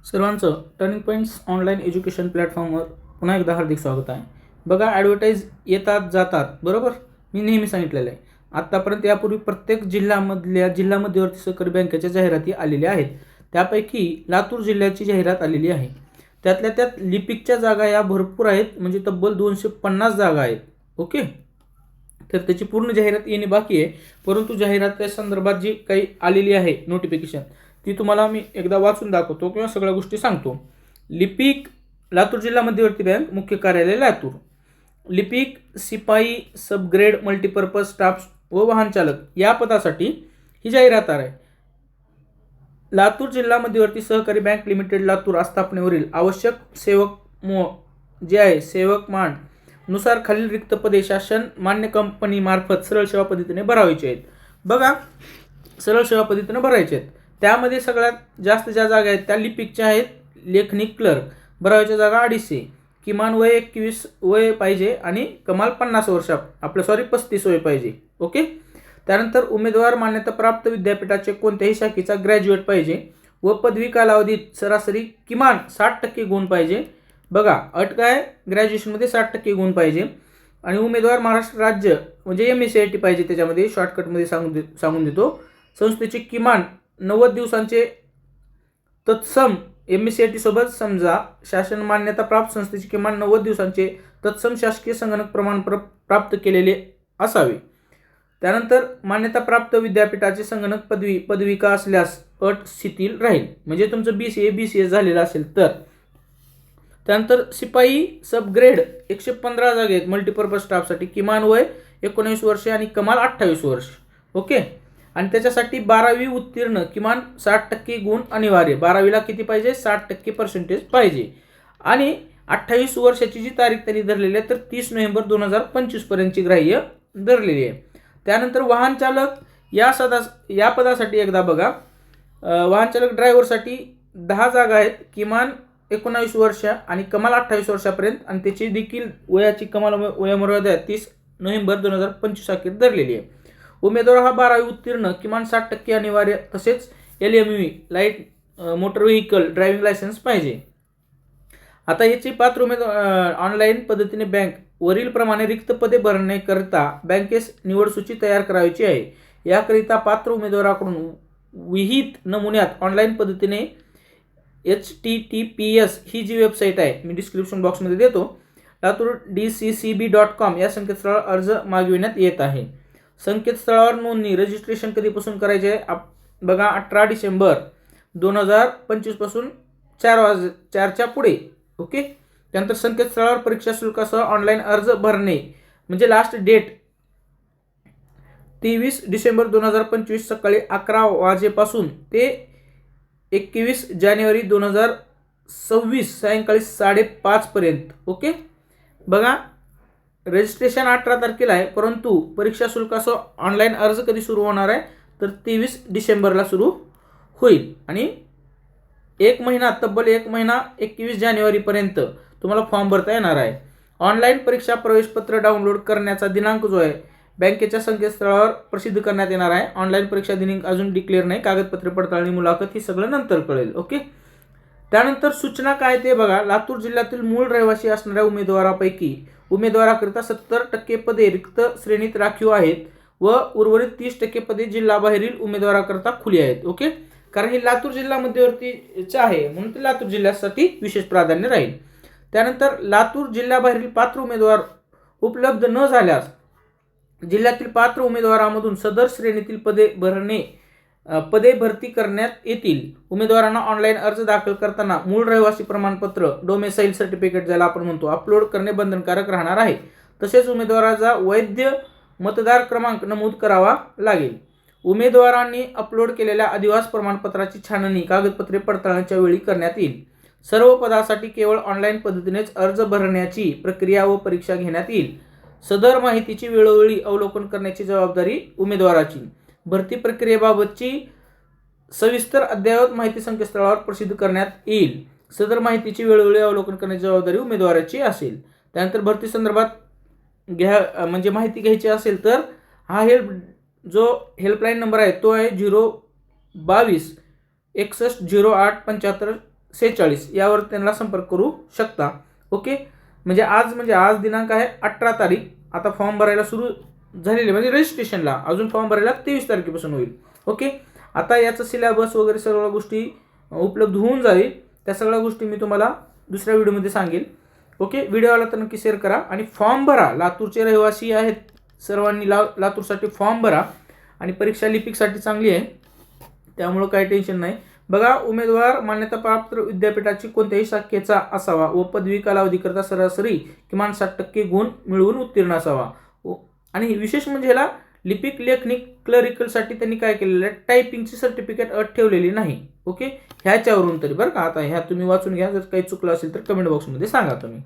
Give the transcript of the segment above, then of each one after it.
सर्वांचं turning points online education प्लॅटफॉर्मवर पुन्हा एकदा हार्दिक स्वागत आहे. बघा, ॲडव्हर्टाईज येतात जातात, बरोबर. मी नेहमी सांगितलेलं आहे. आत्तापर्यंत यापूर्वी प्रत्येक जिल्हा मध्यवर्ती सहकारी बँकेच्या जाहिराती आलेल्या आहेत. त्यापैकी लातूर जिल्ह्याची जाहिरात आलेली आहे. त्यातल्या त्यात लिपिकच्या जागा या भरपूर आहेत, म्हणजे तब्बल 250 जागा आहेत. ओके, तर त्याची पूर्ण जाहिरात येणे बाकी आहे. परंतु जाहिरात संदर्भात जी काही आलेली आहे नोटिफिकेशन, ती तुम्हाला मी एकदा वाचून दाखवतो किंवा सगळ्या गोष्टी सांगतो. लिपिक, लातूर जिल्हा मध्यवर्ती बँक, मुख्य कार्यालय लातूर. लिपिक, शिपाई, सबग्रेड, मल्टीपर्पज स्टाफ व वाहन चालक या पदासाठी ही जाहिरात आहे. लातूर जिल्हा मध्यवर्ती सहकारी बँक लिमिटेड लातूर आस्थापनेवरील आवश्यक सेवक जे आहे सेवक मान नुसार खालील रिक्त पदे शासन मान्य कंपनी मार्फत सरळ सेवा पद्धतीने भरायची आहेत. बघा, सरळ सेवा पद्धतीने भरायचे आहेत. त्यामध्ये सगळ्यात जास्त ज्या जागा आहेत त्या लिपिकच्या आहेत. लेखनिक क्लर्क, भरायच्या जागा 250. किमान वय 21 वय पाहिजे आणि कमाल 50 वर्ष 35 वय पाहिजे. ओके, त्यानंतर उमेदवार मान्यता प्राप्त विद्यापीठाचे कोणत्याही शाखेचा ग्रॅज्युएट पाहिजे व पदवी कालावधीत सरासरी किमान 60% गुण पाहिजे. बघा, अट काय, ग्रॅज्युएशनमध्ये 60% गुण पाहिजे. आणि उमेदवार महाराष्ट्र राज्य म्हणजे MSCIT पाहिजे. त्याच्यामध्ये शॉर्टकटमध्ये सांगून देतो. संस्थेचे किमान 90 दिवसांचे तत्सम MSCIT सोबत समजा शासन मान्यता प्राप्त संस्थेचे किमान 90 दिवसांचे तत्सम शासकीय संगणक प्रमाणपत्र प्राप्त केलेले असावे. त्यानंतर मान्यता प्राप्त विद्यापीठाचे संगणक पदविका असल्यास अट शिथिल राहील, म्हणजे तुमचं BCS झालेलं असेल तर. त्यानंतर शिपाई सबग्रेड 115 जागे आहेत मल्टीपर्पज स्टाफसाठी. किमान वय 19 वर्षे आणि कमाल 28 वर्ष. ओके, आणि त्याच्यासाठी 12वी उत्तीर्ण किमान 60% गुण अनिवार्य. 12वीला किती पाहिजे, 60% पाहिजे. आणि 28 वर्षाची जी तारीख त्यांनी धरलेली आहे तर 30 नोव्हेंबर 2025 पर्यंतची ग्राह्य धरलेली आहे. त्यानंतर वाहन चालक या पदासाठी एकदा बघा, वाहन चालक ड्रायव्हरसाठी 10 जागा आहेत. किमान 19 वर्ष आणि कमाल 28 वर्षापर्यंत, आणि त्याची देखील वयाची कमाल वयोमर्यादा 30 नोव्हेंबर 2025 अखेर धरलेली आहे. उमेदवार हा 12वी उत्तीर्ण किमान 60% अनिवार्य, तसेच LMV light motor vehicle driving licence पाहिजे. आता याची पात्र उमेदवार ऑनलाईन पद्धतीने बँक वरील प्रमाणे रिक्त पदे भरण्याकरिता बँकेस निवडसूची तयार करायची आहे. याकरिता पात्र उमेदवाराकडून विहित नमुन्यात ऑनलाईन पद्धतीने HTTPS ही जी वेबसाईट आहे मी डिस्क्रिप्शन बॉक्समध्ये देतो, लातूर DCCB.com या संकेतस्थळावर अर्ज मागविण्यात येत आहे. संकेतस्थळावर नोंदणी रजिस्ट्रेशन कधीपासून करायचे आहे बघा, 18 डिसेंबर 2025 पासून 4च्या पुढे. ओके, त्यानंतर संकेतस्थळावर परीक्षा शुल्कासह ऑनलाईन अर्ज भरणे म्हणजे लास्ट डेट 23 डिसेंबर 2025 सकाळी 11 वाजेपासून ते 21 जानेवारी 2026 सायंकाळी 5:30 पर्यंत. ओके, बघा, रजिस्ट्रेशन 18 तारखेला आहे, परंतु परीक्षा शुल्कासह ऑनलाईन अर्ज कधी सुरू होणार आहे तर 23 डिसेंबरला सुरू होईल. आणि तब्बल एक महिना 21 जानेवारीपर्यंत तुम्हाला फॉर्म भरता येणार आहे. ऑनलाईन परीक्षा प्रवेशपत्र डाउनलोड करण्याचा दिनांक जो आहे बँकेच्या संकेतस्थळावर प्रसिद्ध करण्यात येणार आहे. ऑनलाईन परीक्षा दिनांक अजून डिक्लेअर नाही. कागदपत्रे पडताळणी मुलाखत ही सगळं नंतर कळेल. ओके, त्यानंतर सूचना काय ते बघा, लातूर जिल्ह्यातील मूळ रहिवासी असणाऱ्या उमेदवारापैकी उमेदवाराकरिता 70% पदे रिक्त श्रेणीत राखीव आहेत व उर्वरित 30% पदे जिल्हाबाहेरील उमेदवाराकरिता खुली आहेत. ओके, कारण हे लातूर जिल्हा मध्यवर्तीचं आहे म्हणून ते लातूर जिल्ह्यासाठी विशेष प्राधान्य राहील. त्यानंतर लातूर जिल्ह्याबाहेरील पात्र उमेदवार उपलब्ध न झाल्यास जिल्ह्यातील पात्र उमेदवारामधून सदर श्रेणीतील पदे भरती करण्यात येतील. उमेदवारांना ऑनलाईन अर्ज दाखल करताना मूळ रहिवासी प्रमाणपत्र डोमेसाईल सर्टिफिकेट ज्याला आपण म्हणतो अपलोड करणे बंधनकारक राहणार आहे. तसेच उमेदवाराचा वैध मतदार क्रमांक नमूद करावा लागेल. उमेदवारांनी अपलोड केलेल्या अधिवास प्रमाणपत्राची छाननी कागदपत्रे पडताळणीच्या वेळी करण्यात येईल. सर्व पदासाठी केवळ ऑनलाईन पद्धतीनेच अर्ज भरण्याची प्रक्रिया व परीक्षा घेण्यात येईल. सदर माहितीची वेळोवेळी अवलोकन करण्याची जबाबदारी उमेदवाराची. भरती प्रक्रियेबाबतची सविस्तर अद्ययावत माहिती संकेतस्थळावर प्रसिद्ध करण्यात येईल. सदर माहितीची वेळोवेळी अवलोकन करण्याची जबाबदारी उमेदवाराची असेल. त्यानंतर भरती संदर्भात माहिती घ्यायची असेल तर हा हेल्पलाईन नंबर आहे तो आहे 022 61 08 75 46 यावर त्यांना संपर्क करू शकता. ओके, म्हणजे आज दिनांक आहे 18 तारीख. आता फॉर्म भरायला सुरू झालेले म्हणजे रजिस्ट्रेशनला अजून फॉर्म भरायला 23 तारखेपासून होईल. ओके, आता याचं सिलेबस वगैरे सगळ्या गोष्टी उपलब्ध होऊन जाईल. त्या सगळ्या गोष्टी मी तुम्हाला दुसऱ्या व्हिडिओमध्ये सांगेल. ओके, व्हिडिओ आला तर नक्की शेअर करा आणि फॉर्म भरा. लातूरचे रहिवासी आहेत सर्वांनी लातूरसाठी फॉर्म भरा आणि परीक्षा लिपिकसाठी चांगली आहे, त्यामुळं काही टेन्शन नाही. बघा, उमेदवार मान्यताप्राप्त विद्यापीठाची कोणत्याही शाखेचा असावा व पदवी कालावधीकरता सरासरी किमान 60% गुण मिळवून उत्तीर्ण असावा. आणि विशेष म्हणजे ह्याला लिपिक, लेखनिक, क्लरिकलसाठी त्यांनी काय केलेलं आहे, टायपिंगची सर्टिफिकेट अट ठेवलेली नाही. ओके, ह्याच्यावरून तरी बरं का. आता ह्या तुम्ही वाचून घ्या, जर काही चुकलं असेल तर कमेंट बॉक्समध्ये सांगा तुम्ही.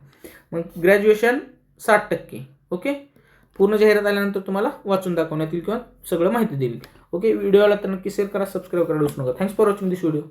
मग ग्रॅज्युएशन 60%. ओके, पूर्ण जाहिरात आल्यानंतर तुम्हाला वाचून दाखवण्यात येईल किंवा सगळं माहिती देईल. ओके, व्हिडिओला तर नक्की शेअर करा, सबस्क्राईब करायला विसरू नका. Thanks for watching this video.